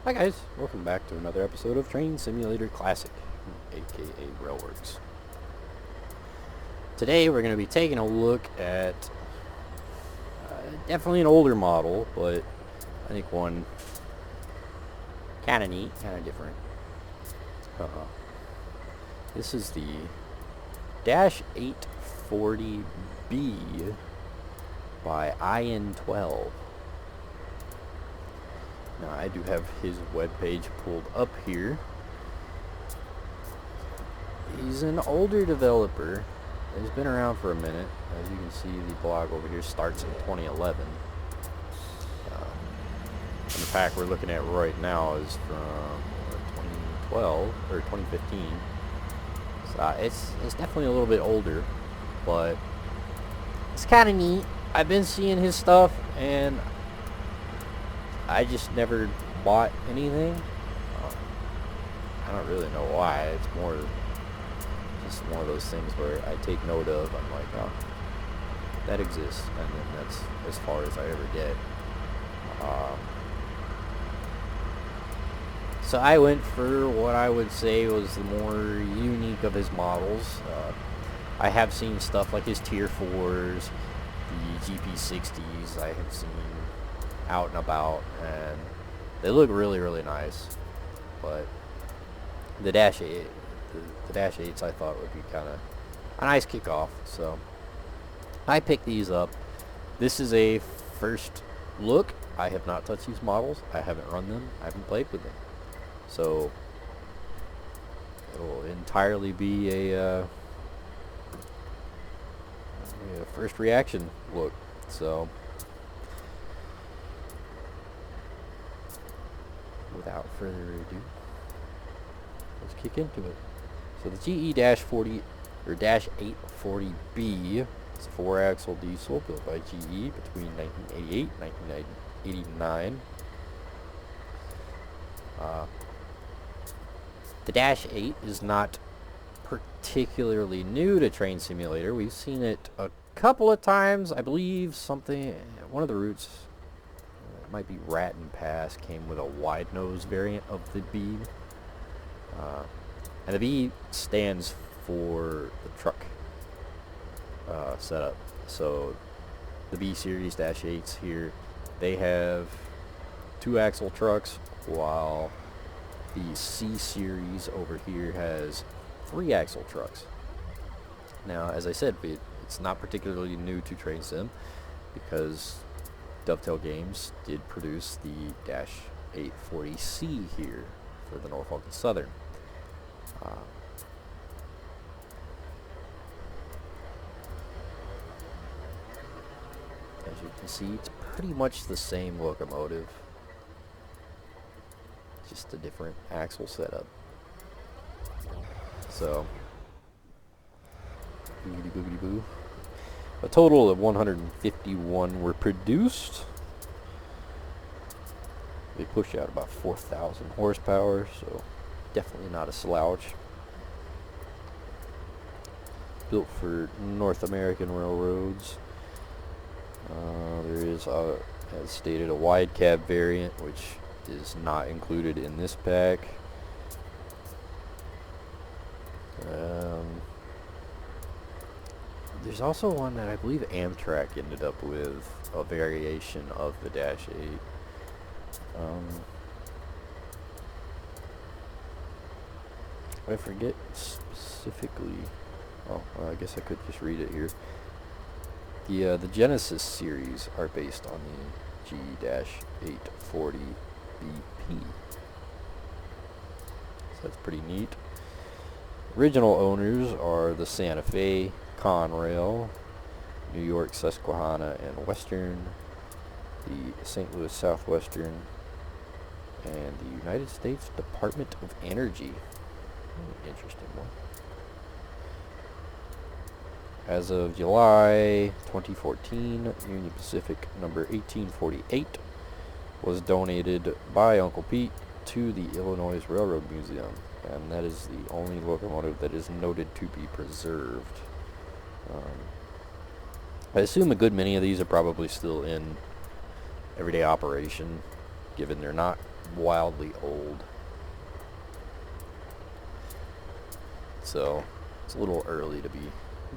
Hi guys, welcome back to another episode of Train Simulator Classic, aka Railworks. Today we're going to be taking a look at definitely an older model, but I think one kind of neat, kind of different. Uh, this is the Dash 840B by Eyein12. Now I do have his webpage pulled up here. He's an older developer. He's been around for a minute. As you can see, the blog over here starts in 2011. And the pack we're looking at right now is from 2012 or 2015. So it's definitely a little bit older, but it's kind of neat. I've been seeing his stuff, and I just never bought anything. I don't really know why. It's more just one of those things where I take note of. I'm like, oh, that exists, and then that's as far as I ever get. So I went for what I would say was the more unique of his models. I have seen stuff like his Tier 4s, the GP60s I have seen out and about, and they look really, really nice. But the Dash 8, the Dash 8s I thought would be kind of a nice kickoff, so I picked these up. This is a first look. I have not touched these models. I haven't run them. I haven't played with them. So it'll entirely be a first reaction look. So without further ado, let's kick into it. So the GE-40 or Dash 840B is a 4-axle diesel built by GE between 1988 and 1989. The Dash 8 is not particularly new to Train Simulator. We've seen it a couple of times. I believe one of the routes, it might be Ratton Pass, came with a wide nose variant of the B. And the B stands for the truck setup. So the B series Dash 8s here, they have 2-axle trucks, while the C series over here has 3-axle trucks. Now, as I said, it's not particularly new to Train Sim, because Dovetail Games did produce the Dash 840C here for the Norfolk and Southern. As you can see, it's pretty much the same locomotive, just a different axle setup. So, boogity boogity boo. A total of 151 were produced. They push out about 4,000 horsepower, so definitely not a slouch. Built for North American railroads. There is, as stated, a wide cab variant, which is not included in this pack. There's also one that I believe Amtrak ended up with, a variation of the Dash 8. I forget specifically. Oh, well, I guess I could just read it here. The Genesis series are based on the GE-840 BP. So that's pretty neat. Original owners are the Santa Fe, Conrail, New York Susquehanna and Western, the St. Louis Southwestern, and the United States Department of Energy. Interesting one. As of July 2014, Union Pacific number 1848 was donated by Uncle Pete to the Illinois Railroad Museum, and that is the only locomotive that is noted to be preserved. I assume a good many of these are probably still in everyday operation, given they're not wildly old. So it's a little early to be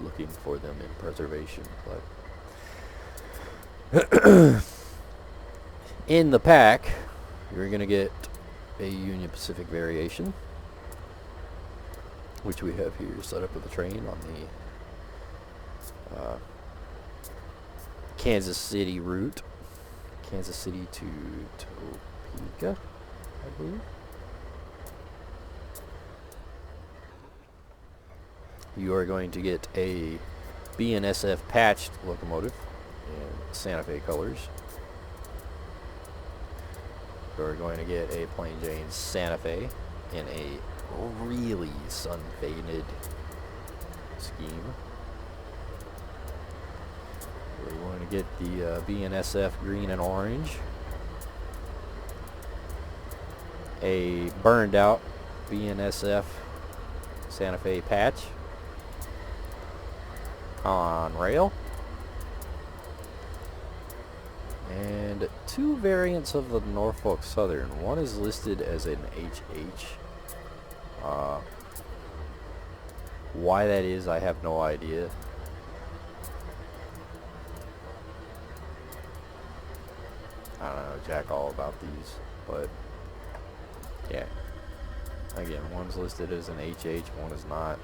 looking for them in preservation, but in the pack you're gonna get a Union Pacific variation, which we have here set up with the train on the Kansas City route, Kansas City to Topeka, I believe. You are going to get a BNSF patched locomotive in Santa Fe colors. You're going to get a plain Jane Santa Fe in a really sun-faded scheme. We're going to get the BNSF green and orange. A burned out BNSF Santa Fe patch on rail, and two variants of the Norfolk Southern. One is listed as an HH. Why that is, I have no idea. I don't know jack all about these, but yeah. Again, one's listed as an HH, one is not.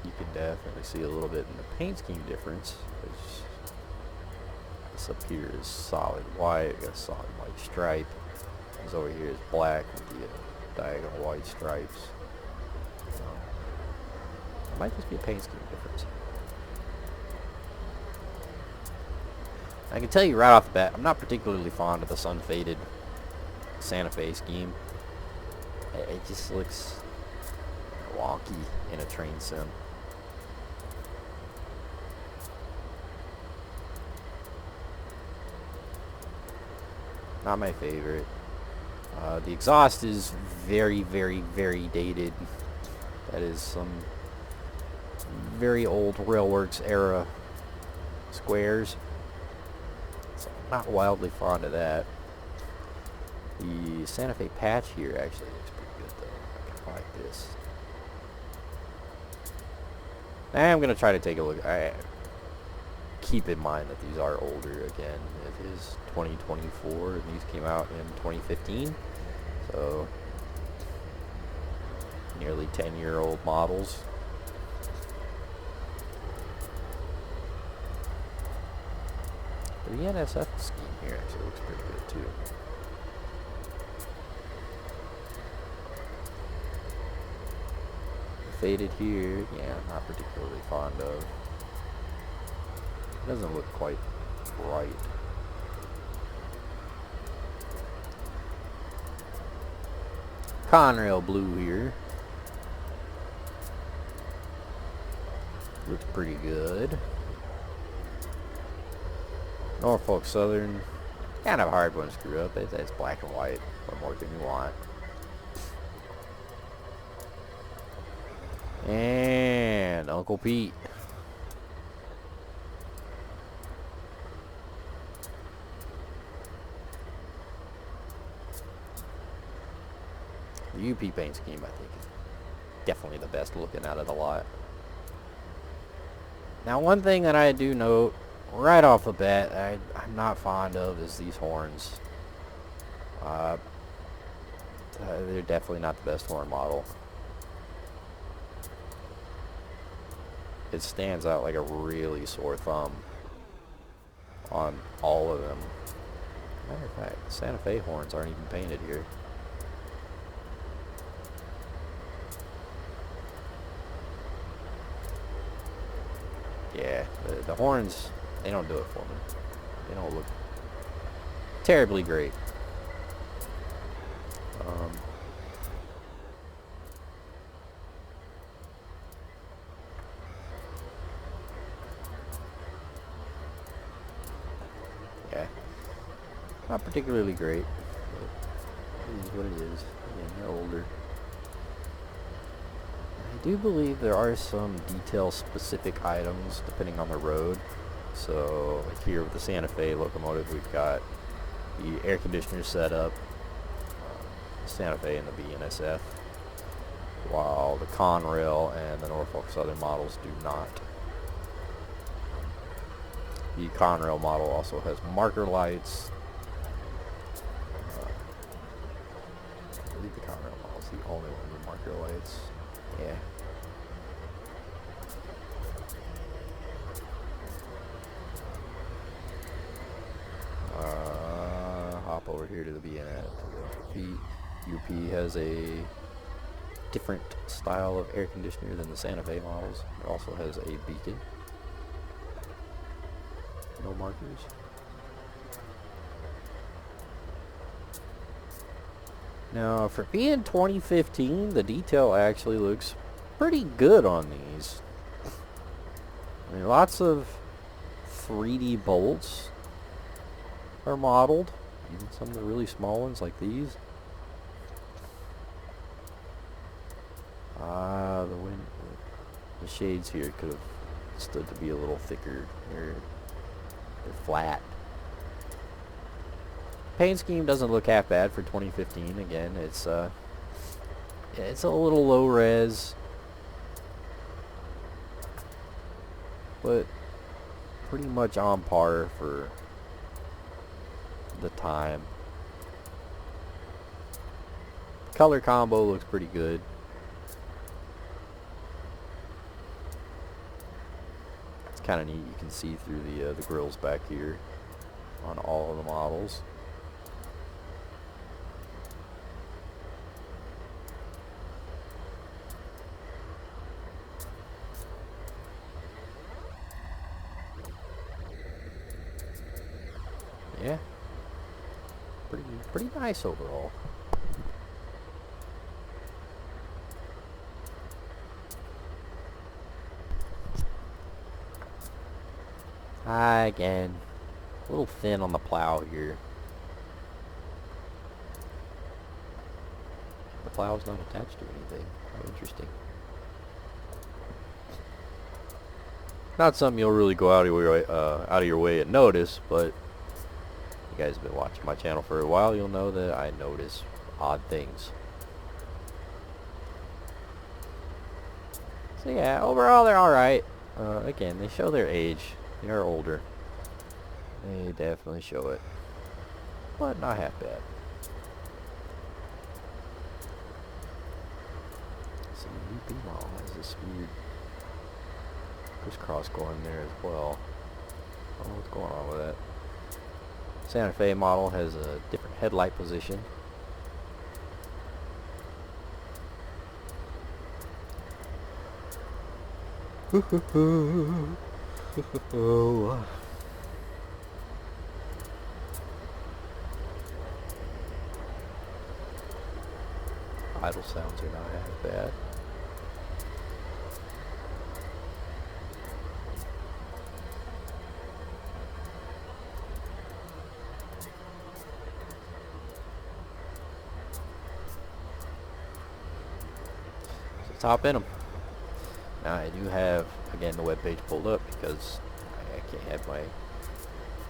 You can definitely see a little bit in the paint scheme difference. This up here is solid white, got a solid white stripe. This over here is black with the diagonal white stripes. So, it might just be a paint scheme difference. I can tell you right off the bat, I'm not particularly fond of the sun-faded Santa Fe scheme. It just looks wonky in a train sim. Not my favorite. The exhaust is very, very, very dated. That is some very old Railworks era squares. So I'm not wildly fond of that. The Santa Fe patch here actually looks pretty good though. I kind of like this. I'm going to try to take a look. Keep in mind that these are older again. It is 2024 and these came out in 2015. So nearly 10-year-old models. The NSF scheme here actually looks pretty good too. Faded here, yeah, I'm not particularly fond of. It doesn't look quite right. Conrail blue here. Looks pretty good. Norfolk Southern, kind of a hard one to screw up. It's black and white. What more can you want? And Uncle Pete. The UP paint scheme, I think, is definitely the best looking out of the lot. Now, one thing that I do note right off the bat I'm not fond of is these horns. They're definitely not the best horn model. It stands out like a really sore thumb on all of them. Matter of fact, the Santa Fe horns aren't even painted here. Yeah, the horns, they don't do it for me. They don't look terribly great. Yeah, not particularly great, but it is what it is. Again, they're older. I do believe there are some detail-specific items depending on the road. So, like here with the Santa Fe locomotive, we've got the air conditioner setup, Santa Fe and the BNSF, while the Conrail and the Norfolk Southern models do not. The Conrail model also has marker lights. I believe the Conrail model is the only one with marker lights. Yeah. Hop over here to the BNSF. UP has a different style of air conditioner than the Santa Fe models. It also has a beacon. No markers. Now, for being 2015, the detail actually looks pretty good on these. I mean, lots of 3D bolts are modeled. Even some of the really small ones like these. The shades here could have stood to be a little thicker. They're flat. Paint scheme doesn't look half bad for 2015. Again, it's a little low res, but pretty much on par for the time. Color combo looks pretty good. It's kind of neat. You can see through the grills back here on all of the models. Yeah, pretty nice overall. Again, a little thin on the plow here. The plow's not attached to anything. How interesting. Not something you'll really go out of your way and notice, but you guys have been watching my channel for a while, you'll know that I notice odd things. So yeah, overall they're alright. Again, they show their age. They are older. They definitely show it. But not half bad. So the UP model has this weird crisscross going there as well. I don't know what's going on with that. Santa Fe model has a different headlight position. Idle sounds are not half bad. Let's hop in them. Now I do have, again, the web page pulled up because I can't have my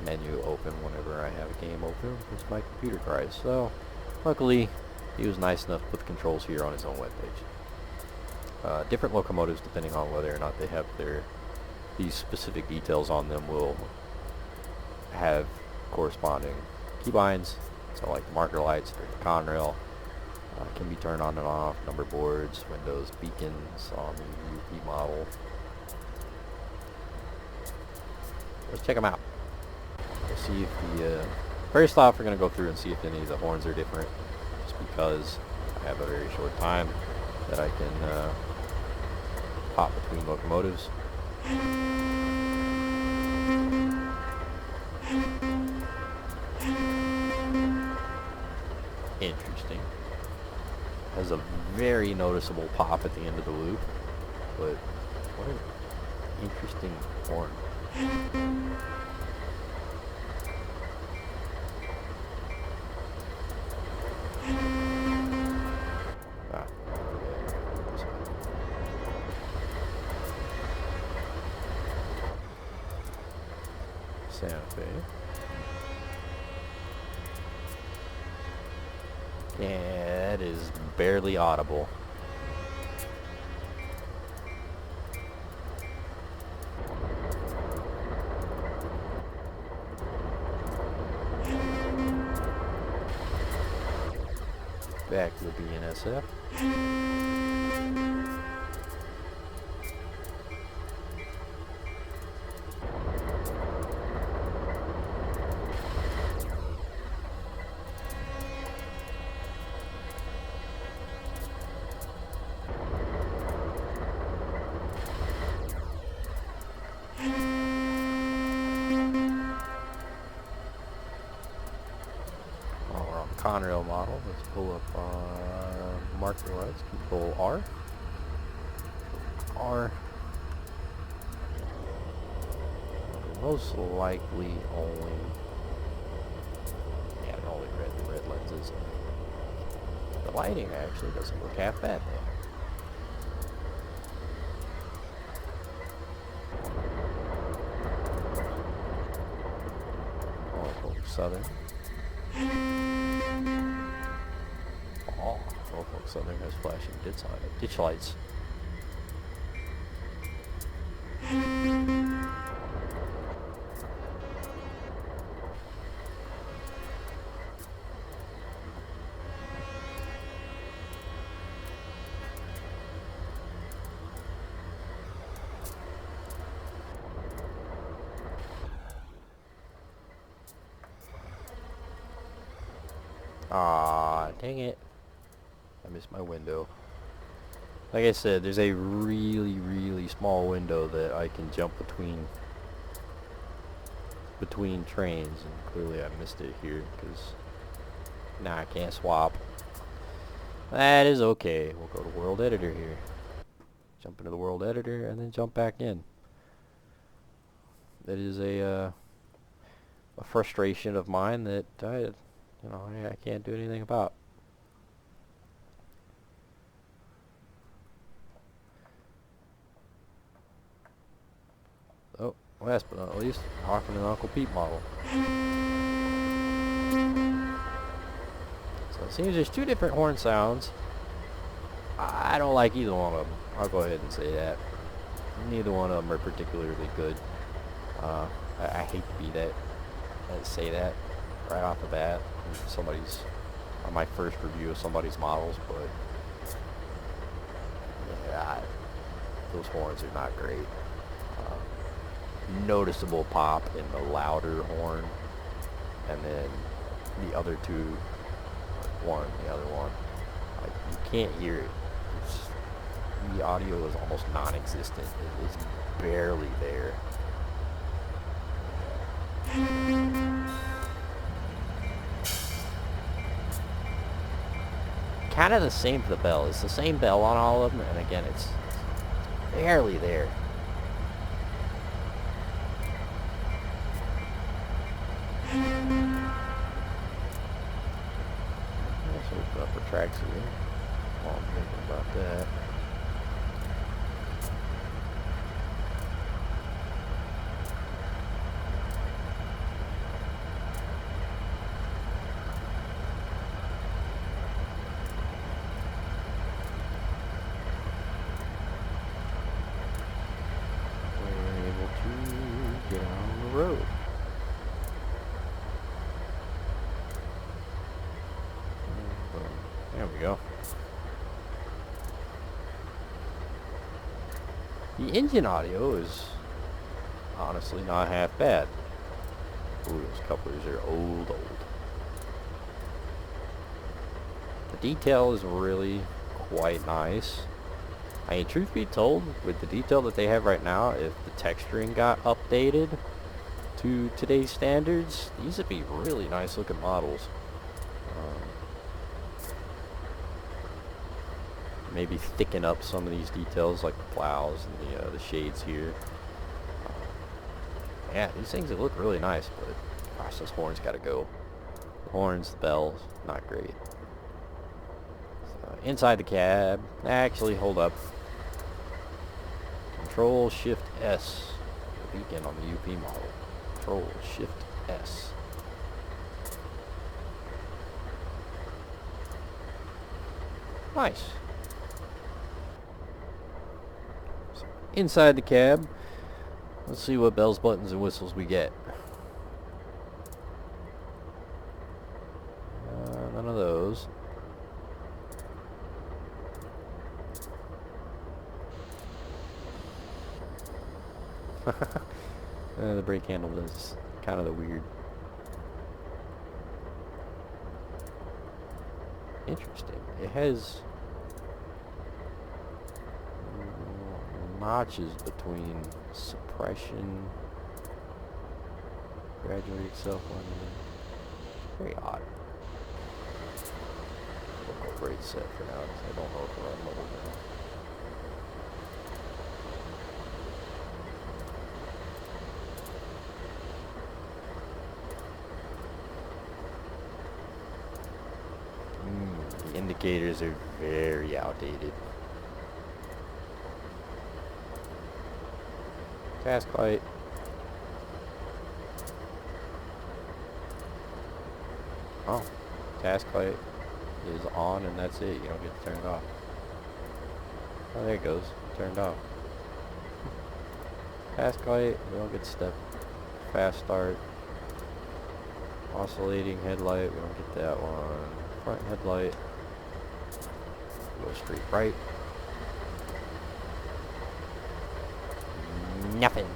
menu open whenever I have a game open because my computer cries. So luckily he was nice enough to put the controls here on his own web page. Different locomotives, depending on whether or not they have these specific details on them, will have corresponding keybinds. So like the marker lights for the Conrail can be turned on and off, number boards, windows, beacons on the UP model. Let's check them out. We'll see if the first off we're going to go through and see if any of the horns are different, just because I have a very short time that I can hop between locomotives. Interesting. Has a very noticeable pop at the end of the loop, but what an interesting horn. Santa Fe. Yeah, that is barely audible. Back to the BNSF. Conrail model. Let's pull up our marker lights. Control R. R. Most likely only. Yeah, they're only red lenses. The lighting actually doesn't look half bad though. Norfolk Southern. Oh, Norfolk Southern has flashing ditch lights. Ah, dang it. I missed my window. Like I said, there's a really small window that I can jump between trains, and clearly I missed it here because I can't swap. That is okay. We'll go to World Editor here. Jump into the World Editor and then jump back in. That is a frustration of mine that I can't do anything about. Oh, last but not least, Hoffman and Uncle Pete model. So it seems there's two different horn sounds. I don't like either one of them. I'll go ahead and say that. Neither one of them are particularly good. I hate to be that, say that right off the bat. On my first review of somebody's models, but yeah, those horns are not great. Noticeable pop in the louder horn, and then the other two, the other one, like, you can't hear it. The audio is almost non-existent. It is barely there. Kind of the same for the bell. It's the same bell on all of them, and again, it's barely there. Let's open up our tracks here while I'm thinking about that. We're able to get on the road. There we go. The engine audio is honestly not half bad. Ooh, those couplers are old. The detail is really quite nice. I mean, truth be told, with the detail that they have right now, if the texturing got updated to today's standards, these would be really nice looking models. Maybe thicken up some of these details like the plows and the shades here. Yeah, these things look really nice, but gosh, those horns gotta go. The horns, the bells, not great. So, inside the cab, actually, hold up. Control Shift S. The beacon on the UP model. Control Shift S. Nice. So inside the cab, let's see what bells, buttons, and whistles we get. None of those. The brake handle is kind of the weird. Interesting. It has notches between suppression, graduated self-limiting. Very odd. We'll go brake set for now because I don't know if we're on level now. The indicators are very outdated. Task light. Oh, task light is on and that's it. You don't get turned off. Oh, there it goes. Turned off. Task light. We don't get step. Fast start. Oscillating headlight. We don't get that one. Front headlight. Go straight right. Nothing.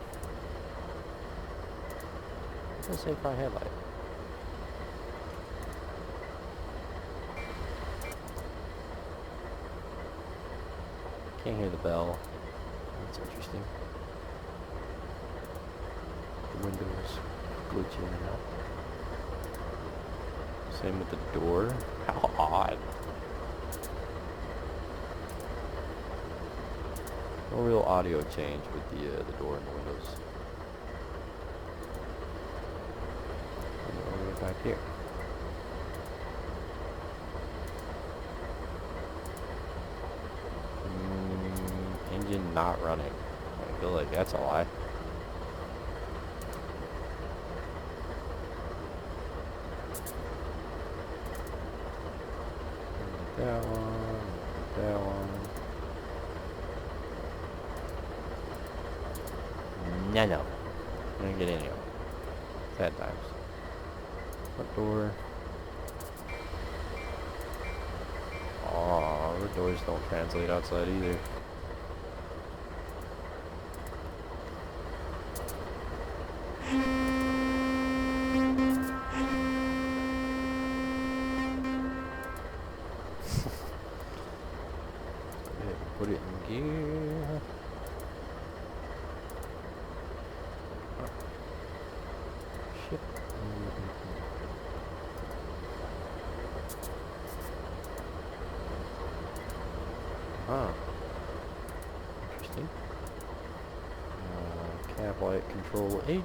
Let's say front headlight. Can't hear the bell. That's interesting. The windows glitch in and out. Same with the door. How odd. No real audio change with the door and the windows. And over back here. Engine not running. I feel like that's a lie. That one, that one. No. I didn't get any of them. Sad times. Front door. Aw, the doors don't translate outside either. Put it in gear. Oh. Shit. Huh. Interesting. Cab light control H.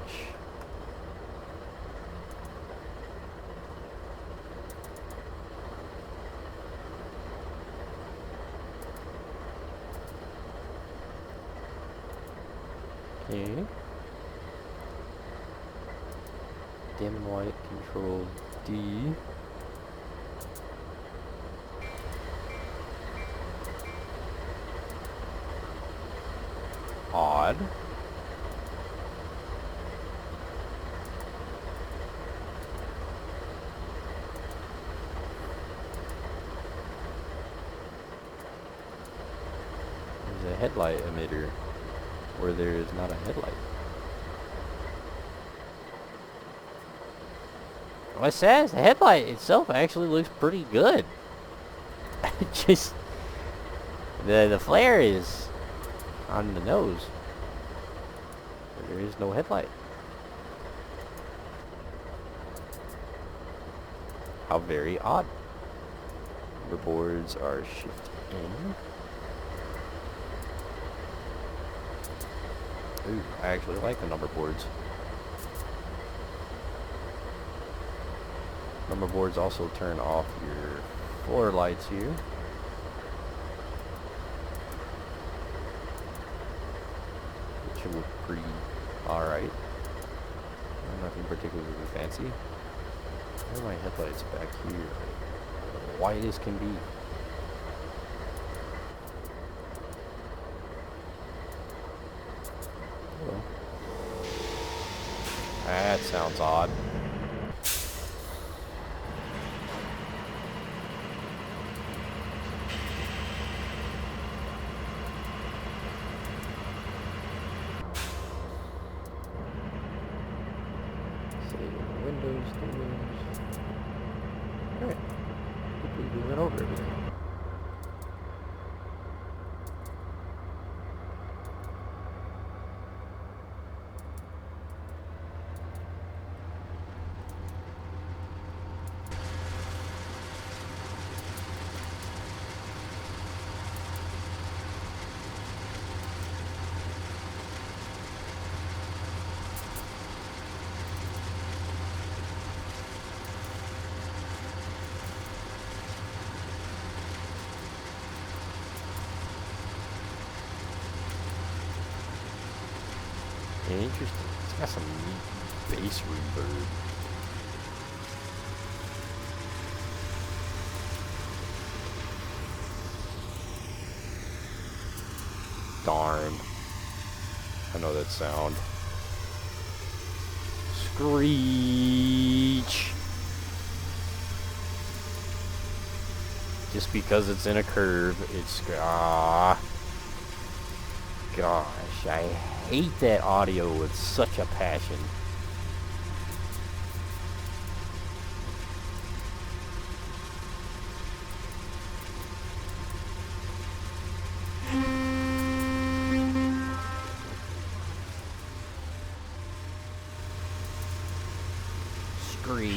Okay. Dim light control D. Odd. There's a headlight emitter where there is not a headlight. Well, it says the headlight itself actually looks pretty good. Just the flare is on the nose. There is no headlight. How very odd. The boards are shift in. Ooh, I actually like the number boards. Number boards also turn off your floor lights here. Which look pretty alright. Nothing particularly fancy. Where are my headlights back here? White as can be. sounds odd. Save Windows, doors. Alright. We went over everything. Interesting. It's got some neat bass reverb. Darn. I know that sound. Screech. Just because it's in a curve, it's gosh, I hate that audio with such a passion. Screech.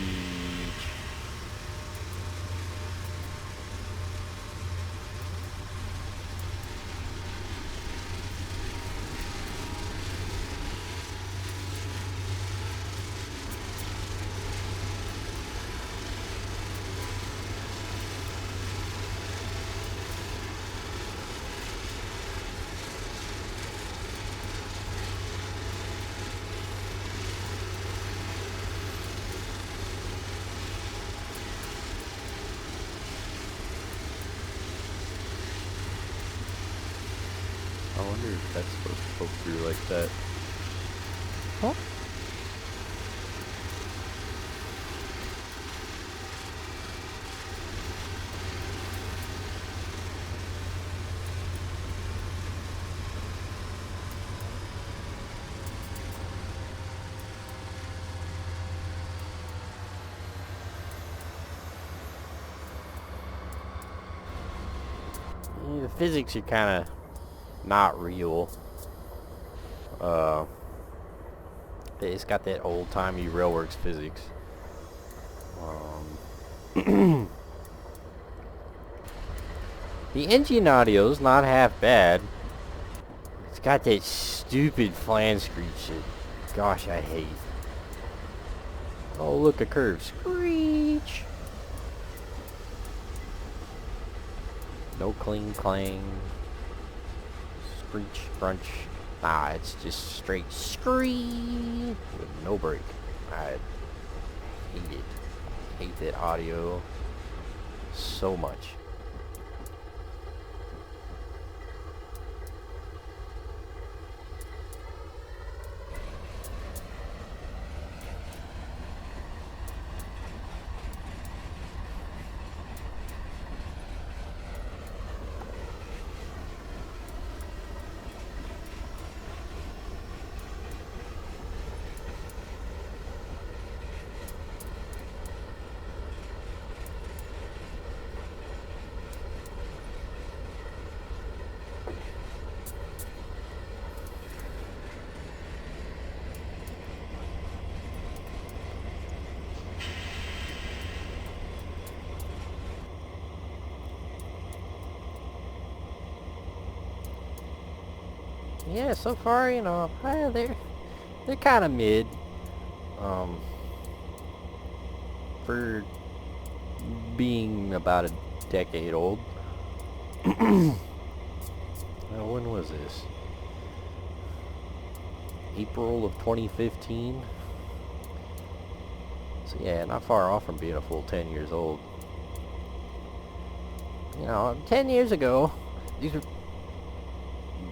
I wonder if that's supposed to poke through like that. Huh? The physics are kind of not real. It's got that old-timey railworks physics. The engine audio's not half bad. It's got that stupid flange screech shit. Gosh, I hate. Oh, look, a curve. Screech! No cling clang. Screech, crunch. Nah, it's just straight screech with no break. I hate it. I hate that audio so much. Yeah, so far, you know, they're kind of mid. For being about a decade old. Now, when was this? April of 2015. So yeah, not far off from being a full 10 years old. You know, 10 years ago, these were,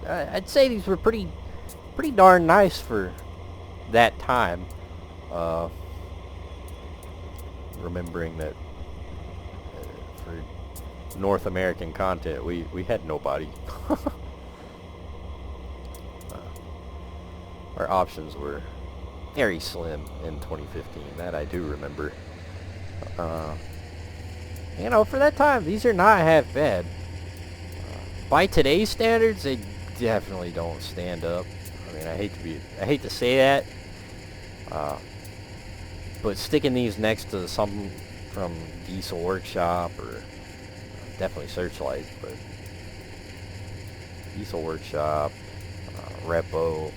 I'd say these were pretty darn nice for that time. remembering that for North American content, we had nobody. Our options were very slim in 2015. That I do remember. You know, for that time, these are not half bad. By today's standards, they definitely don't stand up. I mean, I hate to say that, but sticking these next to something from Diesel Workshop or definitely Searchlight, but Diesel Workshop, Repo,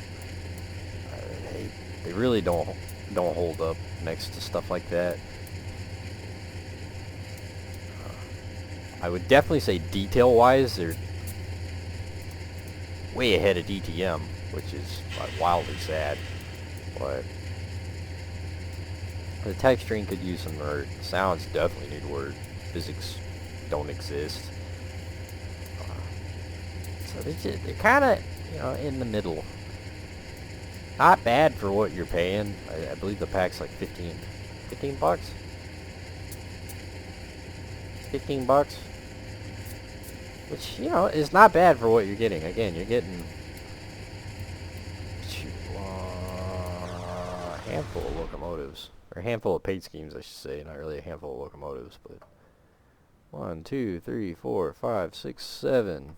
they really don't hold up next to stuff like that. I would definitely say detail-wise, they're way ahead of DTM, which is wildly sad. But the texturing could use some work. Sounds definitely need work. Physics don't exist. So they're kind of, you know, in the middle. Not bad for what you're paying. I believe the pack's like 15 bucks. 15 bucks. Which, you know, is not bad for what you're getting. Again, you're getting a handful of locomotives. Or a handful of paint schemes, I should say. Not really a handful of locomotives, but 1, 2, 3, 4, 5, 6, 7,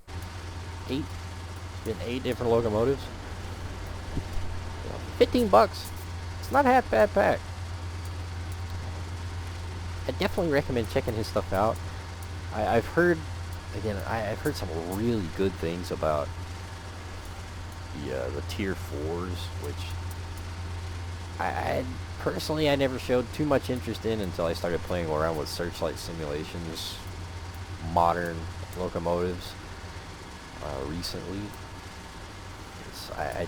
8. Getting 8 different locomotives. 15 bucks. It's not a half bad pack. I definitely recommend checking his stuff out. I've heard, again, I've heard some really good things about the tier 4s, which I personally never showed too much interest in until I started playing around with Searchlight Simulations modern locomotives recently. I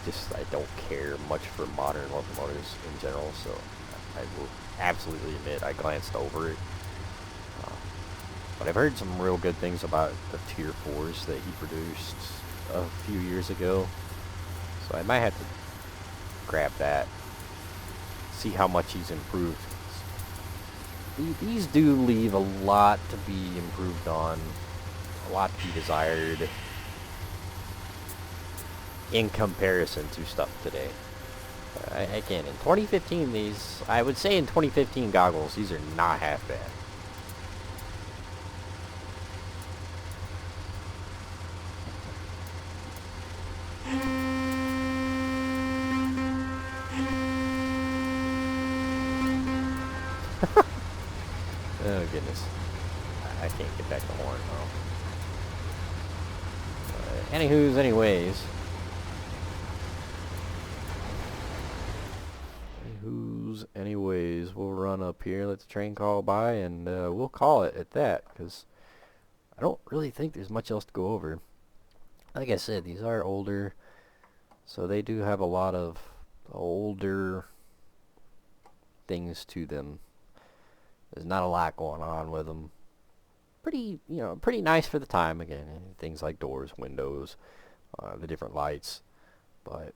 don't care much for modern locomotives in general, so I will absolutely admit I glanced over it. But I've heard some real good things about the tier 4s that he produced a few years ago, so I might have to grab that, see how much he's improved. These do leave a lot to be improved on, a lot to be desired in comparison to stuff today. Again, in 2015, these, I would say in 2015 goggles, these are not half bad. Oh goodness, I can't get back the horn though. Anywho's, anyways. Anyways, we'll run up here, let the train call by, and we'll call it at that, because I don't really think there's much else to go over. Like I said, these are older, so they do have a lot of older things to them. There's not a lot going on with them. Pretty, you know, pretty nice for the time, again, things like doors, windows, the different lights, but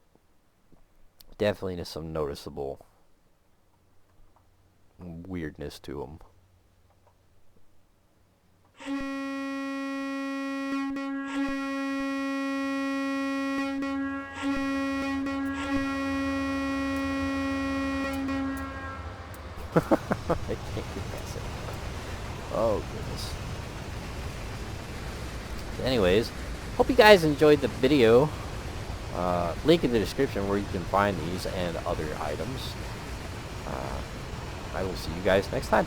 definitely there's some noticeable weirdness to them. I can't get past it. Oh goodness. So anyways, hope you guys enjoyed the video. Link in the description where you can find these and other items. I will see you guys next time.